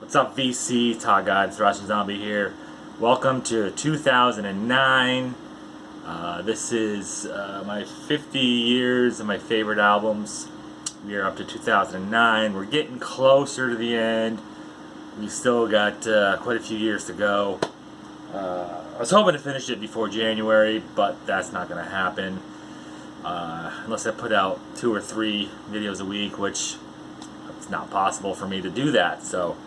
What's up, VC? Todd God, Thrashing Zombie here. Welcome to 2009. This is my 50 years of my favorite albums. We are up to 2009. We're getting closer to the end. We still got quite a few years to go. I was hoping to finish it before January, but that's not going to happen. Unless I put out 2 or 3 videos a week, which it's not possible for me to do that. So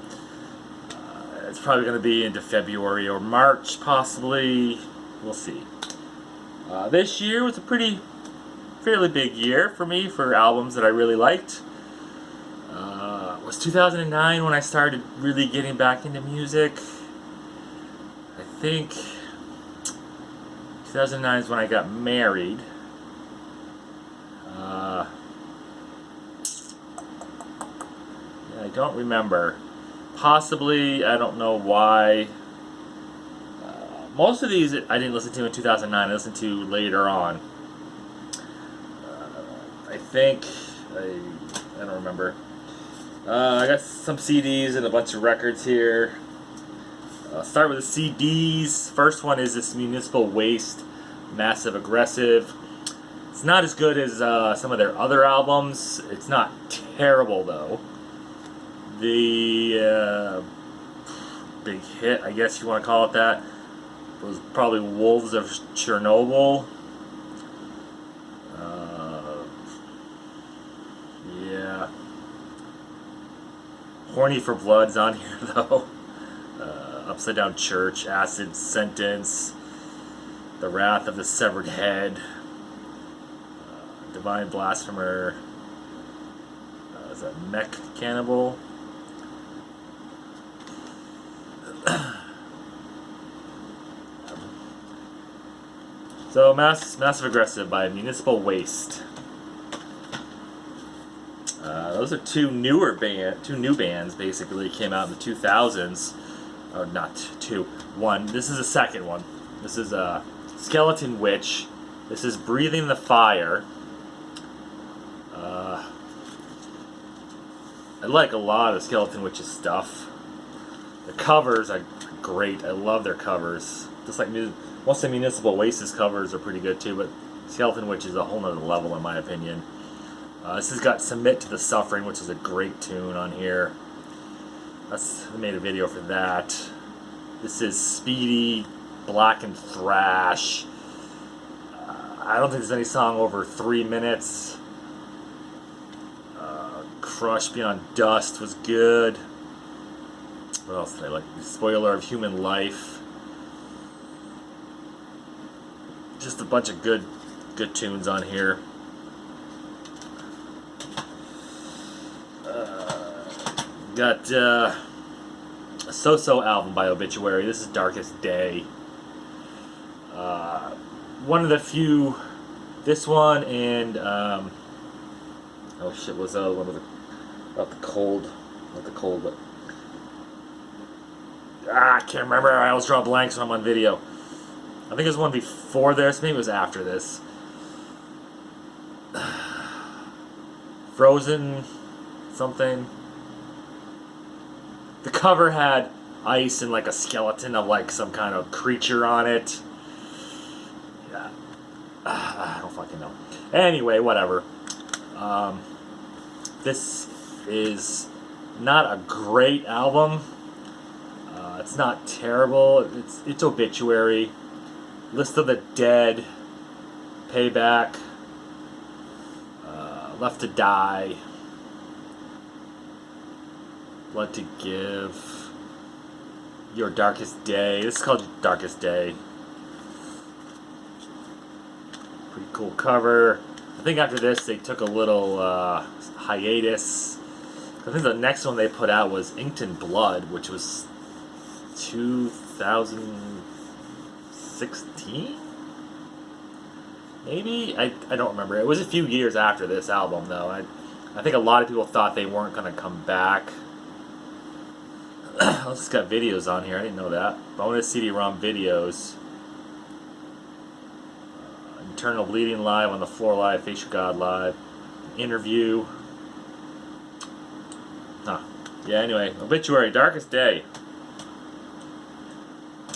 it's probably going to be into February or March, possibly. We'll see. This year was a fairly big year for me for albums that I really liked. It was 2009 when I started really getting back into music. I think 2009 is when I got married. I don't remember. Possibly, I don't know why. Most of these I didn't listen to in 2009. I listened to later on. I think I don't remember. I got some CDs and a bunch of records here. I'll start with the CDs. First one is this Municipal Waste, Massive Aggressive. It's not as good as some of their other albums. It's not terrible though. The big hit, I guess you want to call it that, was probably Wolves of Chernobyl. Yeah. Horny for Blood's on here though. Upside Down Church, Acid Sentence, The Wrath of the Severed Head, Divine Blasphemer, is that Mech Cannibal? So, Massive Aggressive by Municipal Waste. Those are two new bands basically came out in the 2000s. Or not two, one. This is the second one. This is Skeleton Witch. This is Breathing the Fire. I like a lot of Skeleton Witch's stuff. The covers are great. I love their covers. Just like most of Municipal Waste's covers are pretty good too, but Skeleton Witch is a whole nother level in my opinion. This has got Submit to the Suffering, which is a great tune on here. I made a video for that. This is Speedy, Black and Thrash. I don't think there's any song over 3 minutes. Crush Beyond Dust was good. What else did I like? Spoiler of Human Life. Just a bunch of good tunes on here. Got a So-So album by Obituary. This is Darkest Day. One of the few. This one and oh shit, was the other one with about the cold? Not the cold, but I can't remember. I always draw blanks when I'm on video. I think it was one before this. Maybe it was after this. Frozen something. The cover had ice and like a skeleton of like some kind of creature on it. Yeah. I don't fucking know. Anyway, whatever. This is not a great album. It's not terrible. It's Obituary. List of the Dead. Payback. Left to Die. Blood to Give. Your Darkest Day. This is called Darkest Day. Pretty cool cover. I think after this they took a little hiatus. I think the next one they put out was Inked in Blood, which was 2016? Maybe? I don't remember. It was a few years after this album though. I think a lot of people thought they weren't going to come back. Oh, it's got videos on here. I didn't know that. Bonus CD-ROM videos. Eternal Bleeding Live, On the Floor Live, Face Your God Live. Interview. Yeah, anyway, Obituary, Darkest Day.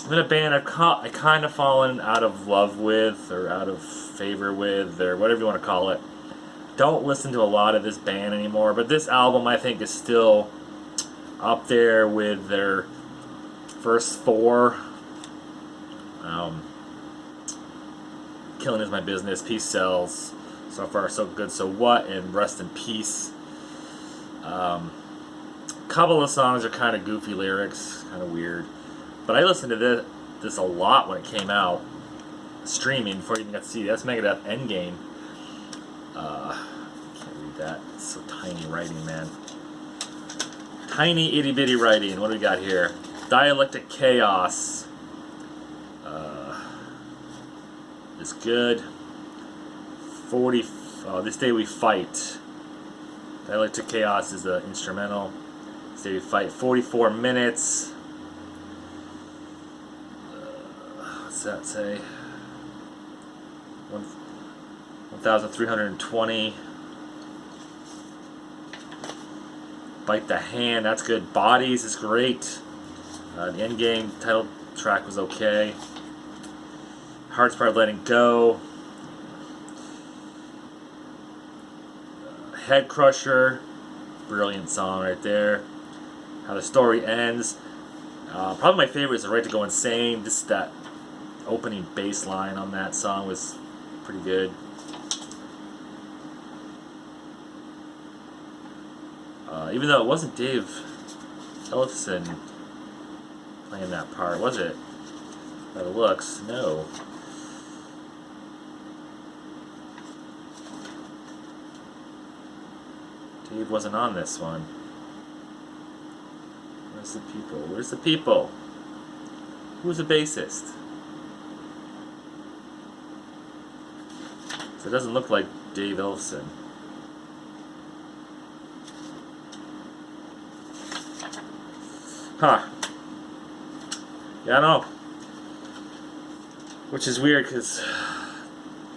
I'm in a band I kind of fallen out of love with, or out of favor with, or whatever you want to call it. Don't listen to a lot of this band anymore, but this album I think is still up there with their first four. Killing Is My Business, Peace Sells, So Far So Good, So What, and Rest in Peace. Couple of songs are kind of goofy lyrics, kind of weird. But I listened to this a lot when it came out, streaming, before you even got to see it. That's Megadeth Endgame. Can't read that. It's so tiny writing, man. Tiny itty bitty writing. What do we got here? Dialectic Chaos. Is good. 40. This Day We Fight. Dialectic Chaos is the instrumental. This Day We Fight. 44 minutes. What's that say? 1,320. Bite the Hand, that's good. Bodies is great. The Endgame title track was okay. Heart's Part of Letting Go. Head Crusher, brilliant song right there. How the Story Ends. Probably my favorite is The Right to Go Insane. Just that opening bass line on that song was pretty good. Even though it wasn't Dave Ellefson playing that part, was it? By the looks, no. Dave wasn't on this one. Where's the people? Where's the people? Who's the bassist? So it doesn't look like Dave Ellefson. Huh. Yeah, I know. Which is weird because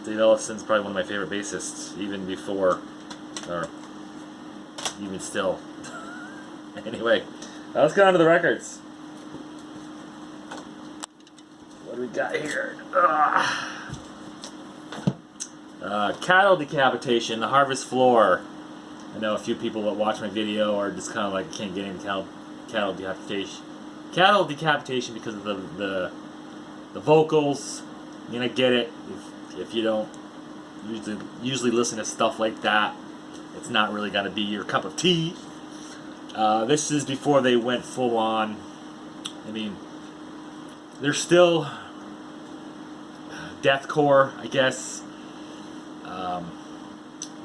Dave Ellefson's probably one of my favorite bassists, even before, or even still. Anyway, let's get on to the records. What do we got here? Cattle Decapitation, The Harvest Floor. I know a few people that watch my video are just kind of like, can't get into cattle decapitation. Cattle Decapitation because of the vocals. I mean, I get it. If you don't usually listen to stuff like that, it's not really gonna be your cup of tea. This is before they went full on. I mean, they're still deathcore, I guess.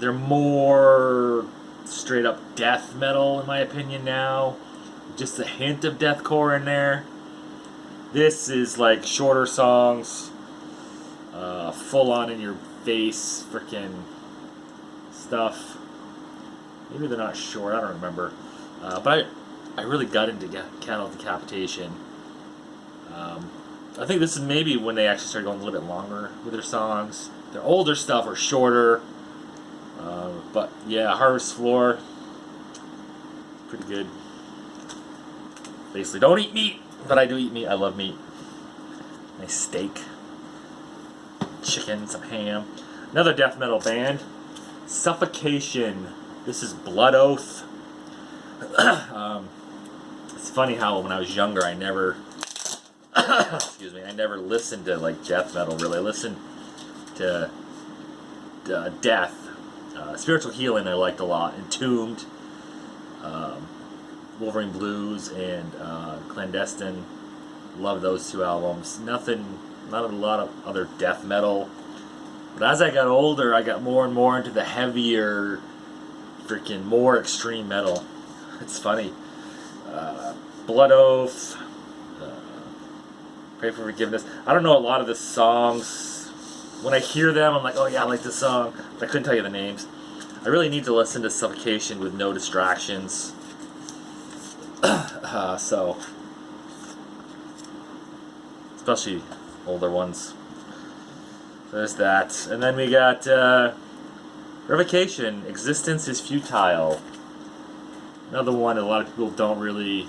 They're more straight up death metal, in my opinion, now. Just a hint of deathcore in there. This is like shorter songs, full on in your face, freaking stuff. Maybe they're not short, I don't remember. But I really got into Cattle Decapitation. I think this is maybe when they actually started going a little bit longer with their songs. Their older stuff are shorter. But yeah, Harvest Floor, pretty good. Basically, don't eat meat, but I do eat meat. I love meat. Nice steak, chicken, some ham. Another death metal band, Suffocation. This is Blood Oath. It's funny how when I was younger, I never, excuse me, I never listened to like death metal. Really, I listened to death. Spiritual Healing I liked a lot. Entombed, Wolverine Blues, and Clandestine. Love those two albums. Not a lot of other death metal. But as I got older, I got more and more into the heavier, freaking more extreme metal. It's funny. Blood Oath, Pray for Forgiveness. I don't know a lot of the songs. When I hear them, I'm like, oh yeah, I like this song. But I couldn't tell you the names. I really need to listen to Suffocation with no distractions. So, especially older ones. There's that. And then we got Revocation, Existence is Futile. Another one that a lot of people don't really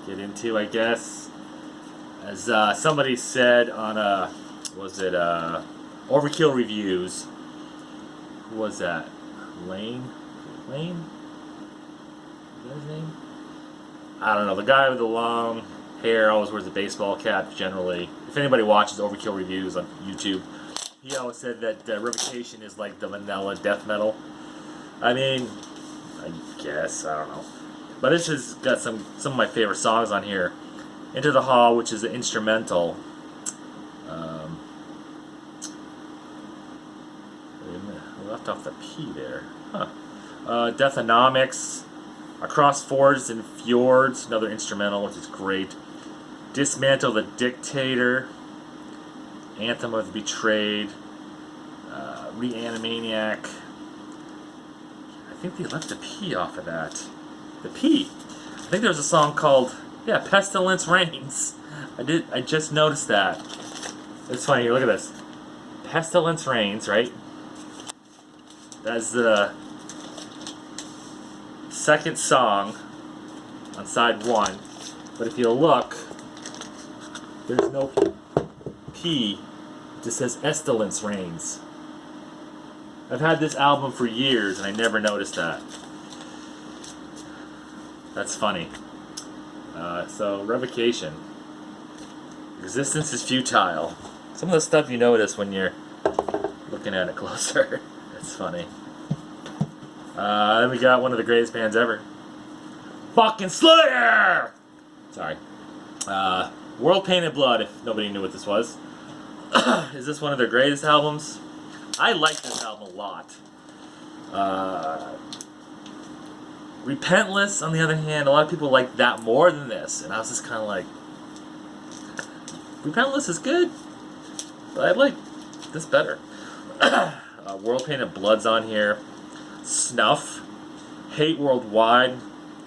get into, I guess. As somebody said on Overkill Reviews. Who was that? Lane? Lane? Is that his name? I don't know. The guy with the long hair always wears a baseball cap, generally. If anybody watches Overkill Reviews on YouTube, he always said that Revocation is like the vanilla death metal. I mean, I guess, I don't know. But this has got some of my favorite songs on here. Into the Hall, which is an instrumental. Wait a minute, I left off the P there. Huh. Deathonomics. Across Fords and Fjords, another instrumental, which is great. Dismantle the Dictator. Anthem of the Betrayed. Reanimaniac. I think they left the P off of that. The P. I think there was a song called, Pestilence Reigns. I just noticed that. It's funny, here, look at this. Pestilence Reigns, right? That's the second song on side 1. But if you look, there's no P. It just says Pestilence Reigns. I've had this album for years and I never noticed that. That's funny. So, Revocation. Existence is futile. Some of the stuff you notice when you're looking at it closer. That's funny. Then we got one of the greatest bands ever. Fucking Slayer! Sorry. World Painted Blood, if nobody knew what this was. Is this one of their greatest albums? I like this album a lot. Repentless, on the other hand, a lot of people like that more than this. And I was just kind of like, Repentless is good, but I like this better. World Painted Blood's on here. Snuff. Hate Worldwide.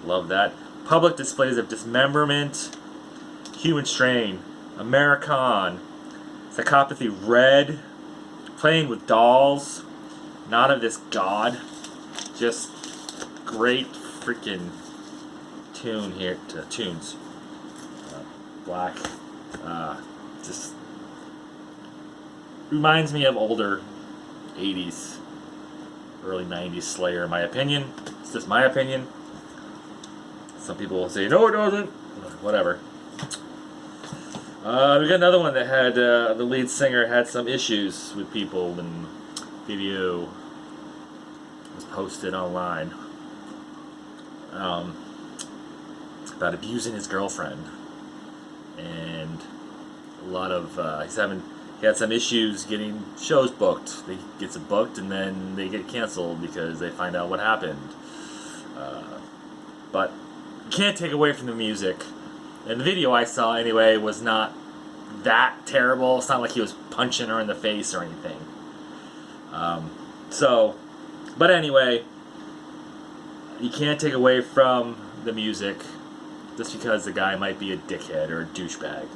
Love that. Public Displays of Dismemberment. Human Strain. American. Psychopathy Red. Playing with Dolls. Not of This God. Just great freaking tune here. Tunes. Black. Just reminds me of older 80s, early 90s Slayer, in my opinion. It's just my opinion. Some people will say, no, it doesn't. Whatever. We got another one that had the lead singer had some issues with people, and video was posted online about abusing his girlfriend, and a lot of he had some issues getting shows booked. They gets it booked and then they get canceled because they find out what happened. But you can't take away from the music. And the video I saw anyway was not that terrible. It's not like he was punching her in the face or anything. But anyway, you can't take away from the music just because the guy might be a dickhead or a douchebag.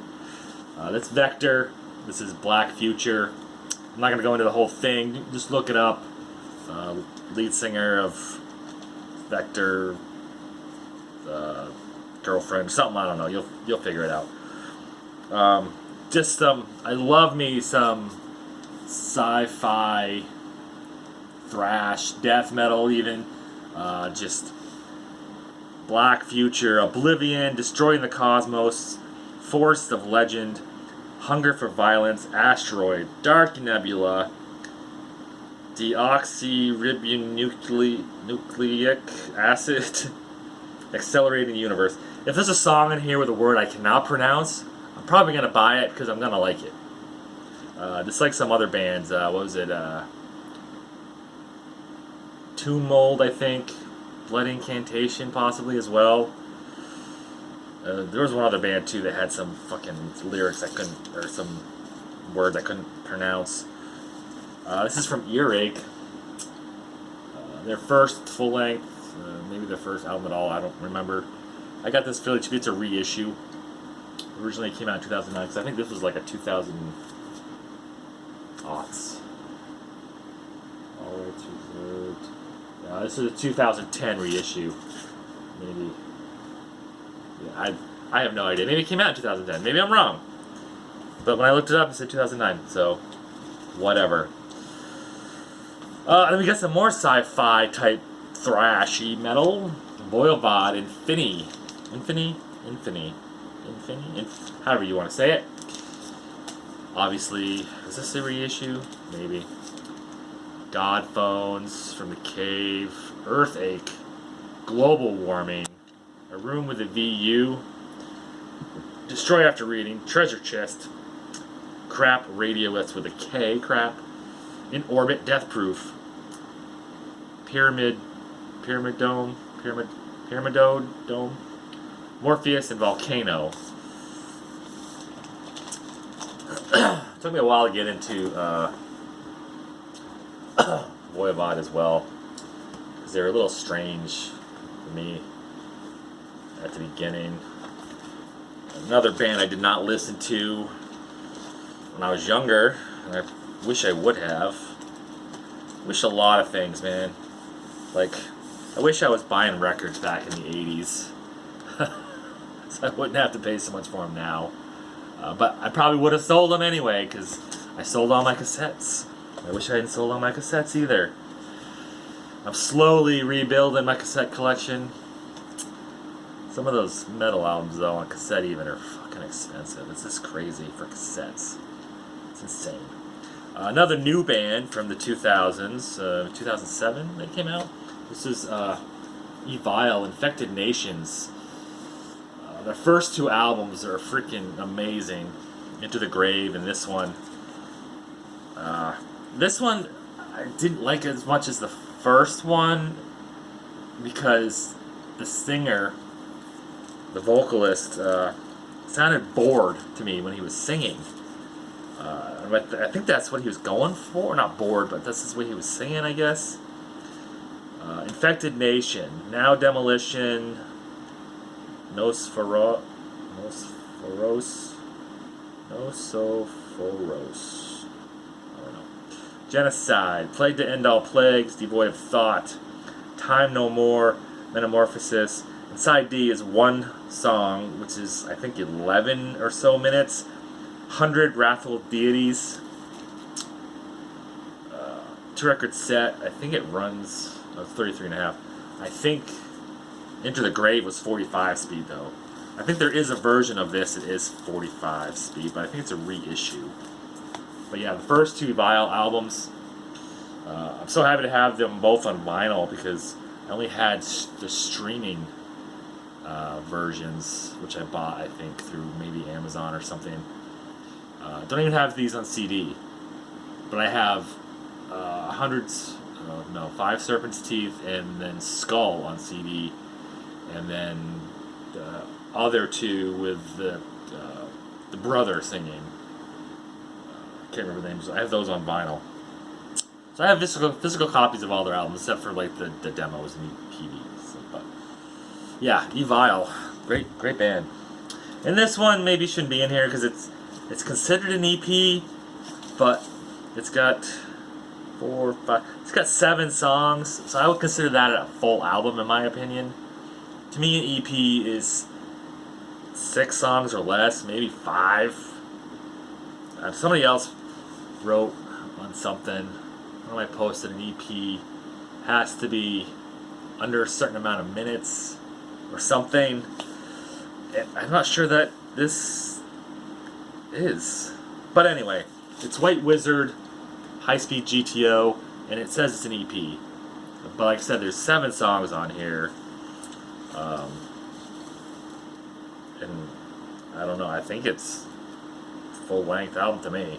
That's Vector. This is Black Future. I'm not going to go into the whole thing. Just look it up. Lead singer of Vector, girlfriend, something, I don't know. You'll figure it out. I love me some sci-fi, thrash, death metal even. Just Black Future, Oblivion, Destroying the Cosmos, Force of Legend, Hunger for Violence, Asteroid, Dark Nebula, Deoxyribonucleic Acid, Accelerating the Universe. If there's a song in here with a word I cannot pronounce, I'm probably going to buy it because I'm going to like it. Just like some other bands. What was it? Tomb Mold, I think. Blood Incantation, possibly, as well. There was one other band, too, that had some fucking lyrics I couldn't, or some words I couldn't pronounce. This is from Earache. Their first full-length, maybe their first album at all, I don't remember. I got this fairly cheap. It's a reissue. Originally it came out in 2009, because I think this was like a 2000 aughts. All the way to this is a 2010 reissue. maybe. Yeah, I have no idea. Maybe it came out in 2010. Maybe I'm wrong. But when I looked it up, it said 2009. So, whatever. Then we got some more sci-fi type thrashy metal. Voivod, however you want to say it. Obviously, is this a reissue? Maybe. God Phones, From the Cave, Earthache, Global Warming, A Room with a VU, Destroy After Reading, Treasure Chest, Crap, Radiolets with a K, Crap, In Orbit, Death Proof, Pyramidode Dome, Morpheus, and Volcano. It took me a while to get into Voivod as well, because they were a little strange for me at the beginning. Another band I did not listen to when I was younger, and I wish I would have. Wish a lot of things, man. Like, I wish I was buying records back in the 80s. So I wouldn't have to pay so much for them now. But I probably would have sold them anyway, because I sold all my cassettes. I wish I hadn't sold all my cassettes either. I'm slowly rebuilding my cassette collection. Some of those metal albums, though, on cassette even, are fucking expensive. It's just crazy for cassettes. It's insane. Another new band from the 2000s, 2007 they came out. This is Evile, Infected Nations. Their first two albums are freaking amazing. Into the Grave and this one. This one I didn't like as much as the first one because the singer, the vocalist, sounded bored to me when he was singing. But I think that's what he was going for. Not bored, but this is what he was singing, I guess. Infected Nation, Now Demolition, Nosophoros. I don't know. Genocide, Plague to End All Plagues, Devoid of Thought, Time No More, Metamorphosis. And side D is one song, which is, I think, 11 or so minutes. 100 Wrathful Deities. 2-record set. I think it runs 33 and a half. I think Enter the Grave was 45 speed, though. I think there is a version of this that is 45 speed, but I think it's a reissue. But yeah, the first two Vile albums, I'm so happy to have them both on vinyl because I only had the streaming versions, which I bought, I think, through maybe Amazon or something. Don't even have these on CD, but I have Five Serpent's Teeth and then Skull on CD, and then the other two with the brother singing. I can't remember the names. I have those on vinyl. So I have physical copies of all their albums, except for like the demos and EPs. But yeah, Evile, great band. And this one maybe shouldn't be in here because it's considered an EP, but it's got 4, 5. It's got 7 songs, so I would consider that a full album in my opinion. To me, an EP is 6 songs or less, maybe 5. Somebody else wrote on something. When I posted an EP has to be under a certain amount of minutes or something. I'm not sure that this is. But anyway, it's White Wizard, High Speed GTO, and it says it's an EP. But like I said, there's 7 songs on here. And I don't know, I think it's full-length album to me.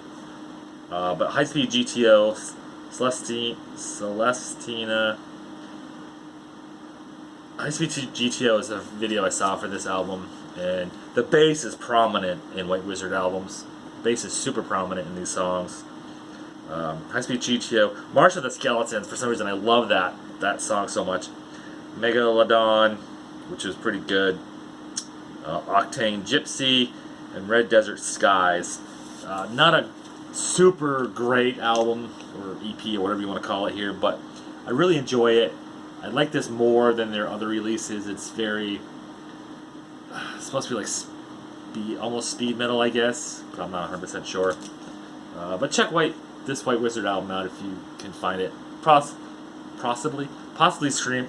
But High Speed GTO, Celestina. High Speed GTO is a video I saw for this album, and the bass is prominent in White Wizard albums. The bass is super prominent in these songs. High Speed GTO, March of the Skeletons. For some reason, I love that song so much. Megalodon, which is pretty good. Octane Gypsy, and Red Desert Skies. Not a super great album, or EP, or whatever you want to call it here, but I really enjoy it. I like this more than their other releases. It's very, it's supposed to be like almost speed metal, I guess, but I'm not 100% sure. But check this White Wizard album out if you can find it. Possibly possibly streaming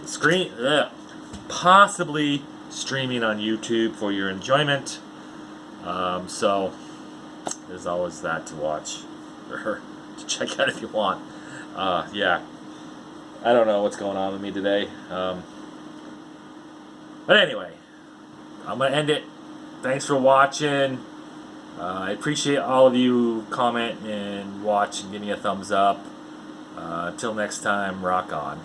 on YouTube for your enjoyment. So there's always that to watch or to check out if you want. Yeah, I don't know what's going on with me today. But anyway, I'm gonna end it. Thanks for watching. I appreciate all of you comment and watch and give me a thumbs up. Till next time, rock on.